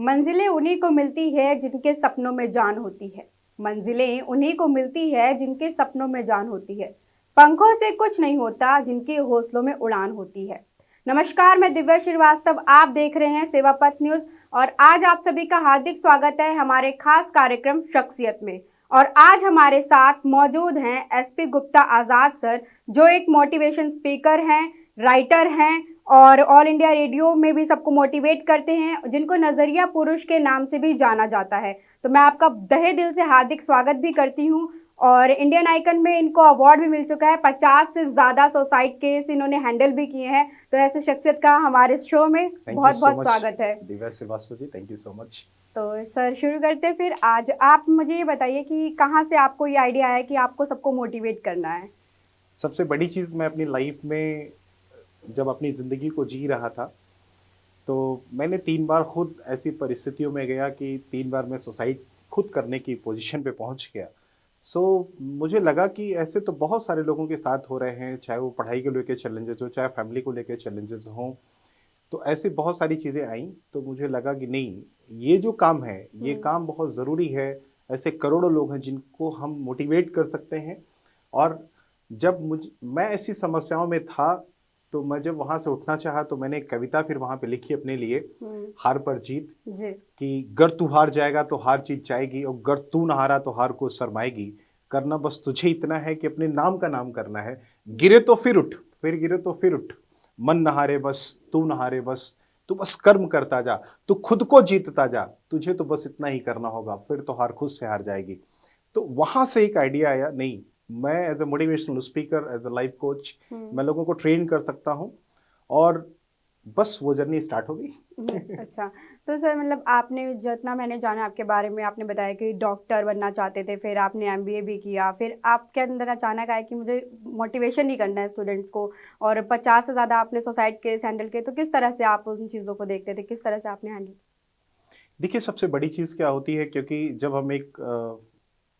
मंजिलें उन्हीं को मिलती है जिनके सपनों में जान होती है। मंजिलें उन्हीं को मिलती है जिनके सपनों में जान होती है। पंखों से कुछ नहीं होता जिनके हौसलों में उड़ान होती है। नमस्कार, मैं दिव्या श्रीवास्तव, आप देख रहे हैं सेवा पथ न्यूज और आज आप सभी का हार्दिक स्वागत है हमारे खास कार्यक्रम शख्सियत में। और आज हमारे साथ मौजूद हैं एसपी गुप्ता आजाद सर, जो एक मोटिवेशन स्पीकर हैं, राइटर हैं और ऑल इंडिया रेडियो में भी सबको मोटिवेट करते हैं, जिनको नजरिया पुरुष के नाम से भी जाना जाता है। तो मैं आपका तहे दिल से हार्दिक स्वागत भी करती हूं। और इंडियन आइकन में इनको अवार्ड भी मिल चुका है, 50 से ज़्यादा सुसाइड केस इन्होंने हैंडल भी किए हैं। तो ऐसे शख्सियत का हमारे शो में बहुत बहुत स्वागत है। Divya Srivastava ji, thank you so much. तो सर शुरू करते हैं फिर। आज आप मुझे ये बताइए कि कहाँ से आपको ये आइडिया आया कि आपको सबको मोटिवेट करना है। सबसे बड़ी चीज़, मैं अपनी लाइफ में जब अपनी ज़िंदगी को जी रहा था तो मैंने 3 बार खुद ऐसी परिस्थितियों में गया कि 3 बार मैं सुसाइड खुद करने की पोजीशन पे पहुंच गया। मुझे लगा कि ऐसे तो बहुत सारे लोगों के साथ हो रहे हैं, चाहे वो पढ़ाई को लेकर चैलेंजेस हो, चाहे फैमिली को लेकर चैलेंजेस हों। तो ऐसी बहुत सारी चीज़ें आई, तो मुझे लगा कि नहीं, ये जो काम है ये काम बहुत ज़रूरी है। ऐसे करोड़ों लोग हैं जिनको हम मोटिवेट कर सकते हैं। और जब मैं ऐसी समस्याओं में था, तो मैं जब वहां से उठना चाहा तो मैंने एक कविता फिर वहां पे लिखी अपने लिए, हार पर जीत, कि गर तू हार जाएगा तो हार जीत जाएगी, और गर तू ना हारा तो हार को शर्माएगी। करना बस तुझे इतना है कि अपने नाम का नाम करना है। गिरे तो फिर उठ, फिर गिरे तो फिर उठ, मन न हारे बस तू न हारे बस, तू बस कर्म करता जा, तू खुद को जीतता जा, तुझे तो बस इतना ही करना होगा, फिर तो हार खुद से हार जाएगी। तो वहां से एक आइडिया आया, नहीं, मैं as a motivational speaker, as a life coach, मैं लोगों को ट्रेन कर सकता हूँ। और बस वो जर्नी स्टार्ट हो गई। अच्छा, तो सर मतलब आपने जितना मैंने जाना आपके बारे में, आपने बताया कि डॉक्टर बनना चाहते थे, फिर आपने एमबीए भी किया, फिर आपके अंदर अचानक आया कि मुझे मोटिवेशन ही करना है स्टूडेंट्स को, और 50 से ज़्यादा आपने सुसाइड केस हैंडल किए। तो किस तरह से आप उन चीज़ों को देखते थे, किस तरह से आपने हैंडल? देखिए, सबसे बड़ी चीज़ क्या होती है, क्योंकि जब हम एक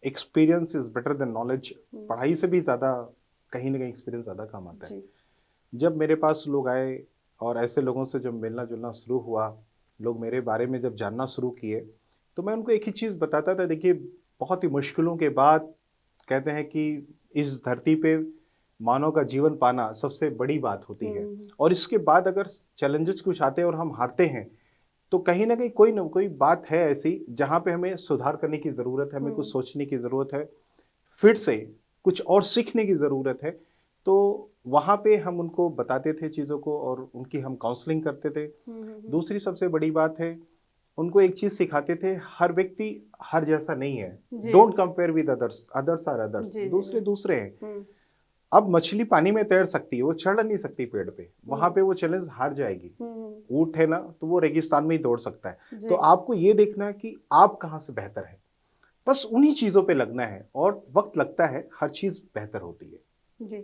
experience is better than knowledge, पढ़ाई से भी ज़्यादा कहीं ना कहीं एक्सपीरियंस ज़्यादा काम आता है। जब मेरे पास लोग आए और ऐसे लोगों से जब मिलना जुलना शुरू हुआ, लोग मेरे बारे में जब जानना शुरू किए, तो मैं उनको एक ही चीज़ बताता था। देखिए, बहुत ही मुश्किलों के बाद कहते हैं कि इस धरती पे मानव का जीवन पाना सबसे बड़ी बात होती है। और इसके बाद अगर चैलेंजेस कुछ आते हैं और हम हारते हैं, तो कहीं ना कोई बात है ऐसी जहाँ पे हमें सुधार करने की ज़रूरत है, हमें कुछ सोचने की ज़रूरत है, फिर से कुछ और सीखने की ज़रूरत है। तो वहाँ पे हम उनको बताते थे चीज़ों को और उनकी हम काउंसलिंग करते थे। दूसरी सबसे बड़ी बात है, उनको एक चीज़ सिखाते थे, हर व्यक्ति हर जैसा नहीं है। Don't compare with others, others are others, दूसरे दूसरे हैं। अब मछली पानी में तैर सकती है, वो चढ़ नहीं सकती पेड़ पे, वहां पे वो चैलेंज हार जाएगी। ऊंट है ना, तो वो रेगिस्तान में ही दौड़ सकता है। तो आपको ये देखना है कि आप कहाँ से बेहतर है, बस उन्हीं चीजों पे लगना है। और वक्त लगता है, हर चीज बेहतर होती है जी।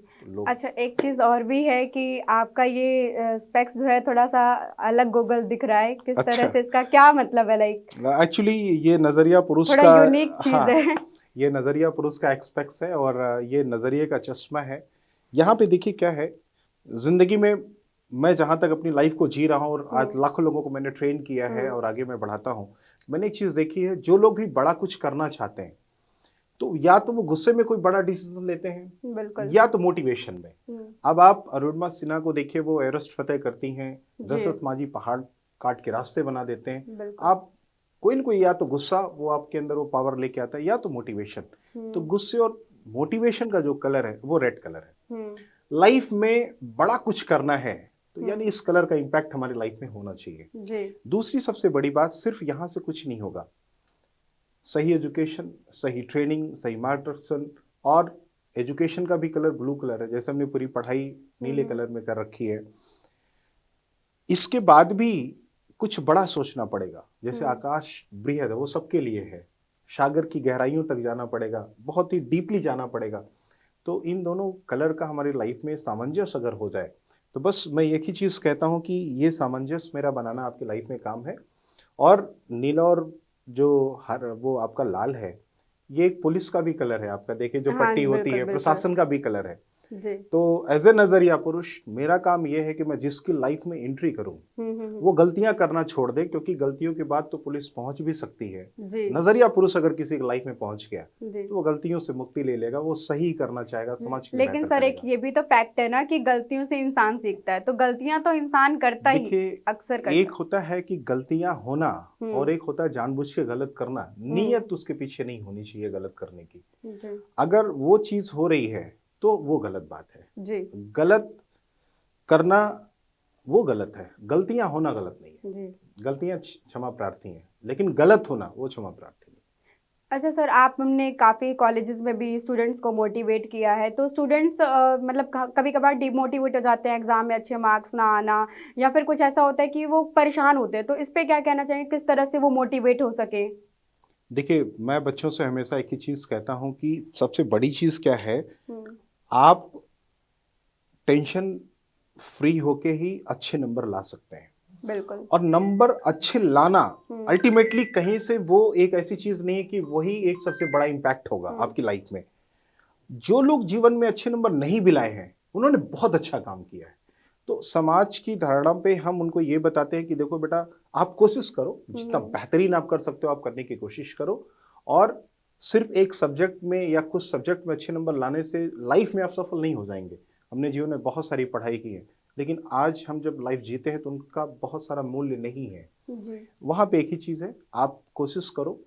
अच्छा, एक चीज और भी है कि आपका ये स्पेक्स जो है थोड़ा सा अलग गोगल दिख रहा है, किस तरह से, इसका क्या मतलब है? लाइक एक्चुअली ये नजरिया पुरुष का यूनिक चीज है। ये नजरिया पुरुष का एक्सपेक्स है और ये नजरिए का चश्मा है। यहाँ पे देखिए क्या है, जिंदगी में मैं जहां तक अपनी लाइफ को जी रहा हूँ और आज लाखों लोगों को मैंने ट्रेन किया है और आगे मैं बढ़ाता हूँ, मैंने एक चीज देखी है, जो लोग भी बड़ा कुछ करना चाहते हैं, तो या तो वो गुस्से में कोई बड़ा डिसीजन लेते हैं, या तो मोटिवेशन में। अब आप अरुणिमा सिन्हा को देखिए, वो एवरेस्ट फतेह करती हैं, दशरथ माझी पहाड़ काट के रास्ते बना देते हैं। आप कोई ना कोई, या तो गुस्सा वो आपके अंदर वो पावर लेके आता है, या तो मोटिवेशन। तो गुस्से और मोटिवेशन का जो कलर है वो रेड कलर है। लाइफ में बड़ा कुछ करना है तो यानी इस कलर का इंपैक्ट हमारी लाइफ में होना चाहिए। दूसरी सबसे बड़ी बात, सिर्फ यहां से कुछ नहीं होगा, सही एजुकेशन, सही ट्रेनिंग, सही मार्गदर्शन। और एजुकेशन का भी कलर ब्लू कलर है, जैसे हमने पूरी पढ़ाई नीले कलर में कर रखी है। इसके बाद भी कुछ बड़ा सोचना पड़ेगा, जैसे आकाश बृहद है, वो सबके लिए है, सागर की गहराइयों तक जाना पड़ेगा, बहुत ही डीपली जाना पड़ेगा। तो इन दोनों कलर का हमारी लाइफ में सामंजस्य अगर हो जाए, तो बस मैं एक ही चीज कहता हूं कि ये सामंजस्य मेरा बनाना आपकी लाइफ में काम है। और नीला और जो हर वो आपका लाल है, ये एक पुलिस का भी कलर है आपका, देखिए जो पट्टी होती है, प्रशासन का भी कलर है। जी। तो एज ए नजरिया पुरुष मेरा काम यह है कि मैं जिसकी लाइफ में एंट्री करूं वो गलतियां करना छोड़ दे, क्योंकि गलतियों के बाद तो पुलिस पहुंच भी सकती है। जी। नजरिया पुरुष अगर किसी की लाइफ में पहुंच गया जी। तो वो गलतियों से मुक्ति ले लेगा, वो सही करना चाहेगा, समाज के लिए लेकिन बेहतर सर एक करेगा। ये भी तो फैक्ट है ना कि गलतियों से इंसान सीखता है, तो गलतियां तो इंसान करता ही देखिए, अक्सर करता एक होता है कि गलतियां होना हम्म। और एक होता है जानबूझ के गलत करना। नीयत उसके पीछे नहीं होनी चाहिए गलत करने की। जी। अगर वो चीज हो रही है तो वो गलत बात है। जी। गलत करना वो गलत है, गलतियां होना गलत नहीं है। जी। गलतियां क्षमा प्रार्थी हैं, लेकिन गलत होना वो क्षमा प्रार्थी नहीं। अच्छा सर, आप हमने काफ़ी कॉलेजेस में भी स्टूडेंट्स को मोटिवेट किया है, तो स्टूडेंट्स मतलब कभी कभार डिमोटिवेट हो जाते हैं एग्जाम में अच्छे मार्क्स ना आना, या फिर कुछ ऐसा होता है कि वो परेशान होते हैं, तो इस पे क्या कहना चाहिए, किस तरह से वो मोटिवेट हो सके? देखिए, मैं बच्चों से हमेशा एक ही चीज कहता हूं कि सबसे बड़ी चीज क्या है, हम्म। आप टेंशन फ्री होके ही अच्छे नंबर ला सकते हैं। बिल्कुल। और नंबर अच्छे लाना हम्म। अल्टीमेटली कहीं से वो एक ऐसी चीज नहीं है कि वही एक सबसे बड़ा इंपैक्ट होगा आपकी लाइफ में। जो लोग जीवन में अच्छे नंबर नहीं भी लाए हैं उन्होंने बहुत अच्छा काम किया है। तो समाज की धारणा पे हम उनको ये बताते हैं कि देखो बेटा, आप कोशिश करो, जितना बेहतरीन आप कर सकते हो आप करने की कोशिश करो, और सिर्फ एक सब्जेक्ट में या कुछ सब्जेक्ट में अच्छे नंबर लाने से लाइफ में आप सफल नहीं हो जाएंगे। हमने जीवन में बहुत सारी पढ़ाई की है, लेकिन आज हम जब लाइफ जीते हैं तो उनका बहुत सारा मूल्य नहीं है। जी। वहां पे एक ही चीज है, आप कोशिश करो,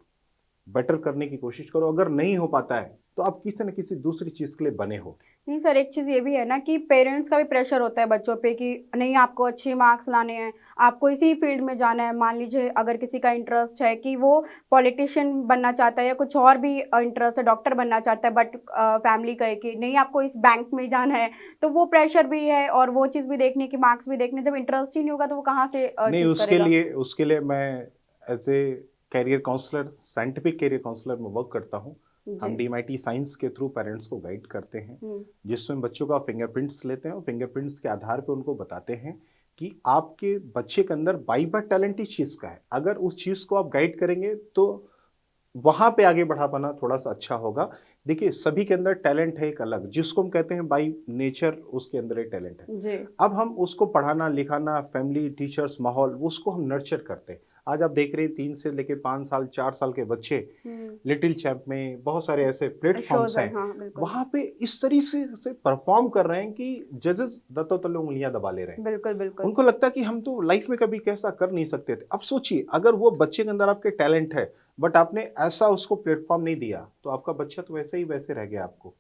बेटर करने की कोशिश करो। अगर नहीं हो पाता है तो आप किसी न किसी दूसरी चीज के लिए बने हो। नहीं सर, एक चीज़ ये भी है ना कि पेरेंट्स का भी प्रेशर होता है बच्चों पे कि नहीं आपको अच्छे मार्क्स लाने हैं, आपको इसी फील्ड में जाना है। मान लीजिए अगर किसी का इंटरेस्ट है कि वो पॉलिटिशियन बनना चाहता है या कुछ और भी इंटरेस्ट है, डॉक्टर बनना चाहता है, बट फैमिली कहे कि नहीं आपको इस बैंक में जाना है, तो वो प्रेशर भी है और वो चीज़ भी देखने की, मार्क्स भी देखने। जब इंटरेस्ट ही नहीं होगा तो वो कहाँ से नहीं, चीज़ करेगा? उसके लिए मैं as a career counsellor, scientific career counsellor में वर्क करता हूँ। हम जी। DMIT साइंस के थ्रू पेरेंट्स को गाइड करते हैं, हम्म। जिसमें बच्चों का फिंगरप्रिंट्स लेते हैं और फिंगरप्रिंट्स के आधार पे उनको बताते हैं कि आपके बच्चे के अंदर बाई बर्थ टैलेंट इस चीज का है। अगर उस चीज को आप गाइड करेंगे तो वहां पे आगे बढ़ा पाना थोड़ा सा अच्छा होगा। देखिए, सभी के अंदर टैलेंट है एक अलग, जिसको हम कहते हैं बाई नेचर, उसके अंदर एक टैलेंट है। जी। अब हम उसको पढ़ाना लिखाना, फैमिली, टीचर्स, माहौल, उसको हम नर्चर करते हैं। आज आप देख रहे हैं 3 से लेके 5 साल 4 साल के बच्चे लिटिल चैंप में, बहुत सारे ऐसे प्लेटफॉर्म्स शोज है, हैं, हाँ बिल्कुल। वहां पे इस तरीके से परफॉर्म कर रहे हैं कि जजेस दत्तों तले उंगलियां दबा ले रहे हैं। बिल्कुल बिल्कुल। उनको लगता है कि हम तो लाइफ में कभी कैसा कर नहीं सकते थे। अब सोचिए, अगर वो बच्चे के अंदर आपके टैलेंट है बट आपने ऐसा उसको प्लेटफॉर्म नहीं दिया तो आपका बच्चा तो वैसे ही वैसे रह गया आपको।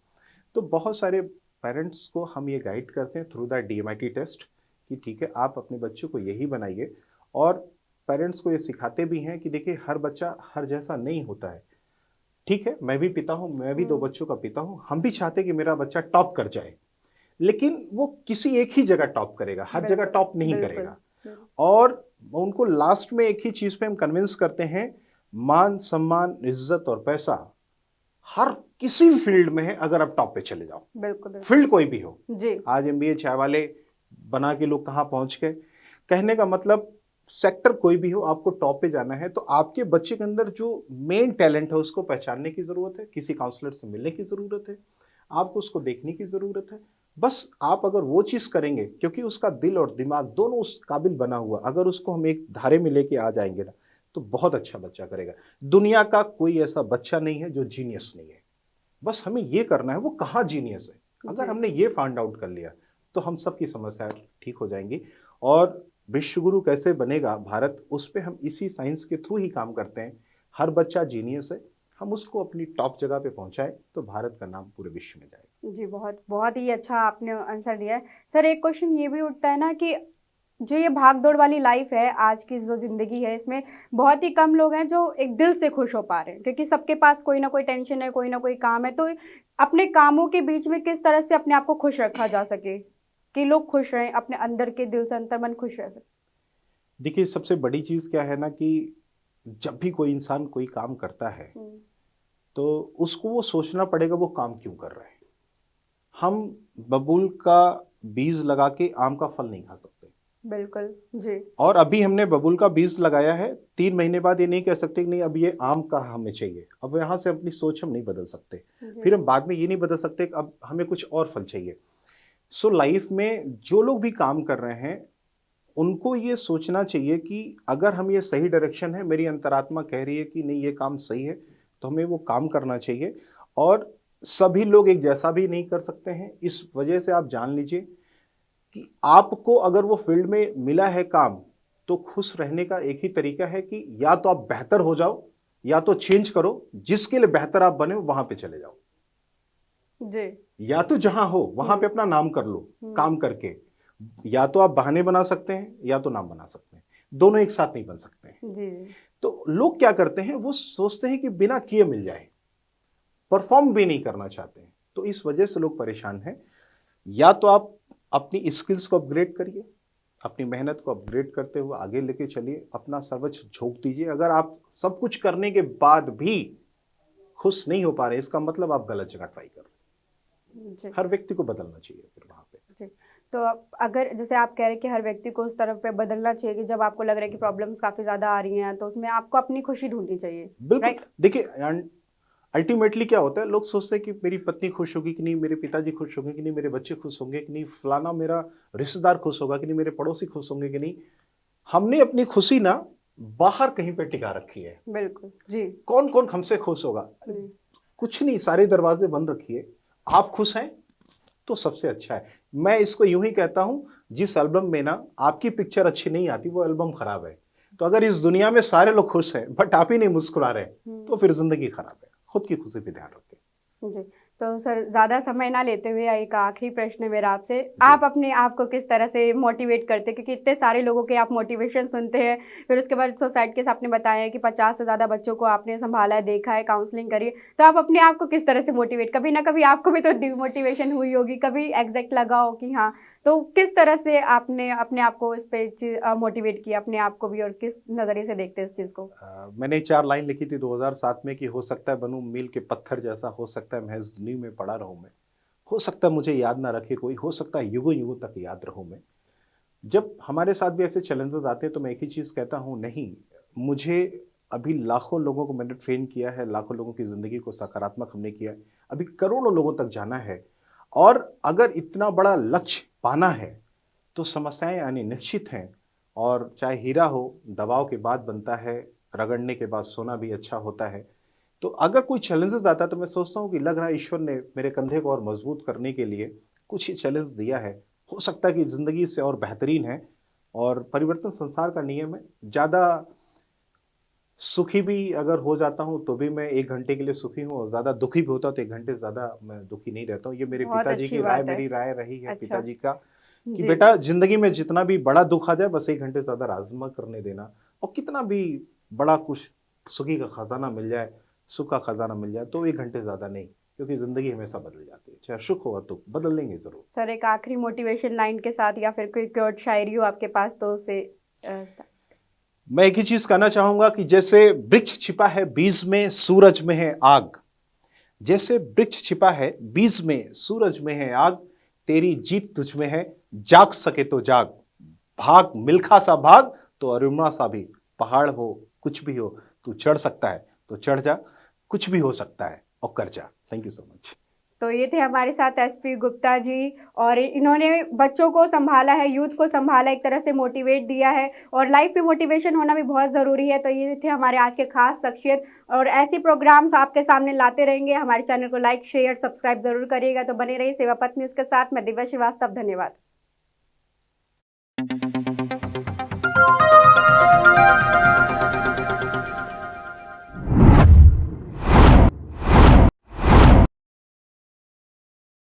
तो बहुत सारे पेरेंट्स को हम ये गाइड करते हैं थ्रू द DMIT टेस्ट कि ठीक है, आप अपने बच्चों को यही बनाइए। और पेरेंट्स को ये सिखाते भी हैं कि देखिए, हर बच्चा हर जैसा नहीं होता है। ठीक है, मैं भी पिता हूं, मैं भी 2 बच्चों का पिता हूं, हम भी चाहते कि मेरा बच्चा टॉप कर जाए, लेकिन वो किसी एक ही जगह टॉप करेगा, हर जगह टॉप नहीं करेगा। और उनको लास्ट में एक ही चीज पे हम कन्विंस करते हैं, मान सम्मान इज्जत और पैसा हर किसी फील्ड में है अगर आप टॉप पे चले जाओ। बिल्कुल फील्ड कोई भी हो। जी। आज MBA चाय वाले बना के लोग कहां पहुंच गए। कहने का मतलब, सेक्टर कोई भी हो, आपको टॉप पे जाना है तो आपके बच्चे के अंदर जो मेन टैलेंट है उसको पहचानने की जरूरत है, किसी काउंसलर से मिलने की जरूरत है, आपको उसको देखने की जरूरत है। बस आप अगर वो चीज करेंगे, क्योंकि उसका दिल और दिमाग दोनों उस काबिल बना हुआ, अगर उसको हम एक धारे में लेके आ जाएंगे ना तो बहुत अच्छा बच्चा करेगा। दुनिया का कोई ऐसा बच्चा नहीं है जो जीनियस नहीं है। बस हमें ये करना है वो कहाँ जीनियस है। अगर हमने ये फाइंड आउट कर लिया तो हम सबकी समस्या ठीक हो जाएंगी। और विश्व गुरु कैसे बनेगा भारत, उस पे हम इसी साइंस के थ्रू ही काम करते हैं। हर बच्चा जीनियस है, हम उसको अपनी टॉप जगह पे पहुंचाए तो भारत का नाम पूरे विश्व में जाएगा। जी, बहुत बहुत ही अच्छा आपने आंसर दिया है सर। एक क्वेश्चन ये भी उठता है ना कि जो ये भाग दौड़ वाली लाइफ है, आज की जो जिंदगी है, इसमें बहुत ही कम लोग हैं जो एक दिल से खुश हो पा रहे हैं, क्योंकि सबके पास कोई ना कोई टेंशन है, कोई ना कोई काम है। तो अपने कामों के बीच में किस तरह से अपने आप को खुश रखा जा सके कि लोग खुश रहें, अपने अंदर के दिल से अंतर मन खुश रह सके? देखिए, सबसे बड़ी चीज क्या है ना कि जब भी कोई इंसान कोई काम करता है तो उसको वो सोचना पड़ेगा वो काम क्यों कर रहे हैं। हम बबूल का बीज लगा के आम का फल नहीं खा सकते। बिल्कुल जी। और अभी हमने बबूल का बीज लगाया है, 3 महीने बाद ये नहीं कह सकते कि नहीं अब ये आम का हमें चाहिए। अब यहाँ से अपनी सोच हम नहीं बदल सकते। फिर हम बाद में ये नहीं बदल सकते कि अब हमें कुछ और फल चाहिए। सो लाइफ में जो लोग भी काम कर रहे हैं उनको ये सोचना चाहिए कि अगर हम ये सही डायरेक्शन है, मेरी अंतरात्मा कह रही है कि नहीं ये काम सही है, तो हमें वो काम करना चाहिए। और सभी लोग एक जैसा भी नहीं कर सकते हैं, इस वजह से आप जान लीजिए कि आपको अगर वो फील्ड में मिला है काम, तो खुश रहने का एक ही तरीका है कि या तो आप बेहतर हो जाओ या तो चेंज करो, जिसके लिए बेहतर आप बने वहां पे चले जाओ। जी। या तो जहां हो वहां पे अपना नाम कर लो काम करके। या तो आप बहाने बना सकते हैं या तो नाम बना सकते हैं, दोनों एक साथ नहीं बन सकते हैं। जी। तो लोग क्या करते हैं, वो सोचते हैं कि बिना किए मिल जाए, परफॉर्म भी नहीं करना चाहते हैं, तो इस वजह से लोग परेशान हैं। या तो आप अपनी स्किल्स को अपग्रेड करिए, अपनी मेहनत को अपग्रेड करते हुए आगे लेके चलिए, अपना सर्वोच्च झोंक दीजिए। अगर आप सब कुछ करने के बाद भी खुश नहीं हो पा रहे, इसका मतलब आप गलत जगह ट्राई कर रहे हैं। जी। हर व्यक्ति को बदलना चाहिए फिर वहां पे। जी। तो अगर जैसे आप कह रहे हैं कि हर व्यक्ति को उस तरफ पे बदलना चाहिए कि जब आपको लग रहा है कि प्रॉब्लम्स काफ़ी ज़्यादा आ रही हैं, तो उसमें आपको अपनी खुशी ढूँढनी चाहिए, बिल्कुल। राइट? देखिए अल्टीमेटली क्या होता है, लोग सोचते हैं कि मेरी पत्नी खुश होगी कि नहीं, मेरे पिताजी खुश होंगे कि नहीं, मेरे बच्चे खुश होंगे कि नहीं, फलाना मेरा रिश्तेदार खुश होगा कि नहीं, मेरे पड़ोसी खुश होंगे कि नहीं। हमने अपनी खुशी ना बाहर कहीं पे टिका रखी है। बिल्कुल, जी। कौन कौन हमसे खुश होगा? जी। कुछ नहीं, सारे दरवाजे बंद रखिए। आप खुश हैं तो सबसे अच्छा है। मैं इसको यूं ही कहता हूं, जिस एल्बम में ना आपकी पिक्चर अच्छी नहीं आती, वो एल्बम खराब है। तो अगर इस दुनिया में सारे लोग खुश हैं बट आप ही नहीं मुस्कुरा रहे, तो फिर जिंदगी खराब है। खुद की खुशी पे ध्यान रखें। जी। तो सर ज़्यादा समय ना लेते हुए एक आखिरी प्रश्न है मेरा आपसे। आप अपने आप को किस तरह से मोटिवेट करते हैं? क्योंकि इतने सारे लोगों के आप मोटिवेशन सुनते हैं, फिर उसके बाद सोसाइटी के आपने बताया है कि 50 से ज़्यादा बच्चों को आपने संभाला है, देखा है, काउंसलिंग करी है। तो आप अपने आप को किस तरह से मोटिवेट, कभी ना कभी आपको भी तो डिमोटिवेशन हुई होगी, कभी एग्ज़ैक्ट लगा हो कि हाँ, तो किस तरह से आपने अपने आप को इस पे मोटिवेट किया अपने आप को भी, और किस नज़रिए से देखते हैं इस चीज़ को? मैंने 4 लाइन लिखी थी 2007 में कि हो सकता है बनूं मील के पत्थर जैसा, हो सकता है महज नींव में पड़ा रहूं मैं, हो सकता है मुझे याद ना रखे कोई, हो सकता है युगों युगों तक याद रहूं मैं। जब हमारे साथ भी ऐसे चैलेंजेस आते हैं तो मैं एक ही चीज़ कहता हूं, नहीं, मुझे अभी लाखों लोगों को मैंने ट्रेन किया है, लाखों लोगों की ज़िंदगी को सकारात्मक हमने किया है, अभी करोड़ों लोगों तक जाना है। और अगर इतना बड़ा लक्ष्य पाना है तो समस्याएं आनी निश्चित हैं। और चाहे हीरा हो, दबाव के बाद बनता है, रगड़ने के बाद सोना भी अच्छा होता है। तो अगर कोई चैलेंजेस आता है तो मैं सोचता हूँ कि लग रहा है ईश्वर ने मेरे कंधे को और मजबूत करने के लिए कुछ ही चैलेंज दिया है। हो सकता है कि ज़िंदगी इससे और बेहतरीन है, और परिवर्तन संसार का नियम है। ज़्यादा सुखी भी अगर हो जाता हूँ तो भी मैं 1 घंटे के लिए सुखी हूँ, और ज़्यादा दुखी भी होता हूँ तो 1 घंटे ज़्यादा मैं दुखी नहीं रहता हूँ। ये मेरे बहुत पिताजी अच्छी की राय, बात है। मेरी राय रही है अच्छा। पिताजी का, कि जी। बेटा ज़िंदगी में जितना भी बड़ा दुःख आ जाए बस 1 घंटे ज़्यादा राज़मा करने देना, और कितना भी बड़ा कुछ सुखी का खज़ाना मिल जाए, सुख का खज़ाना मिल जाए, तो 1 घंटे ज़्यादा नहीं, क्योंकि ज़िंदगी हमेशा बदल जाती है। चाहे सुख हो या दुःख, बदल लेंगे ज़रूर। सर एक आखिरी मोटिवेशन लाइन के साथ, या फिर कोई क्योट शायरी हो आपके पास तो उसे मैं एक ही चीज़ कहना चाहूँगा कि जैसे वृक्ष छिपा है बीज में, सूरज में है आग। जैसे वृक्ष छिपा है बीज में, सूरज में है आग, तेरी जीत तुझ में है, जाग सके तो जाग, भाग मिल्खा सा भाग, तो अरुणा सा भी। पहाड़ हो कुछ भी हो, तू चढ़ सकता है तो चढ़ जा, कुछ भी हो सकता है और कर जा। Thank you so much. तो ये थे हमारे साथ एसपी गुप्ता जी, और इन्होंने बच्चों को संभाला है, यूथ को संभाला, एक तरह से मोटिवेट दिया है, और लाइफ में मोटिवेशन होना भी बहुत ज़रूरी है। तो ये थे हमारे आज के खास शख्सियत, और ऐसे प्रोग्राम्स आपके सामने लाते रहेंगे। हमारे चैनल को लाइक, शेयर, सब्सक्राइब जरूर करिएगा। तो बने रहिए सेवा पथ न्यूज़ के साथ। मैं दिव्या श्रीवास्तव, धन्यवाद।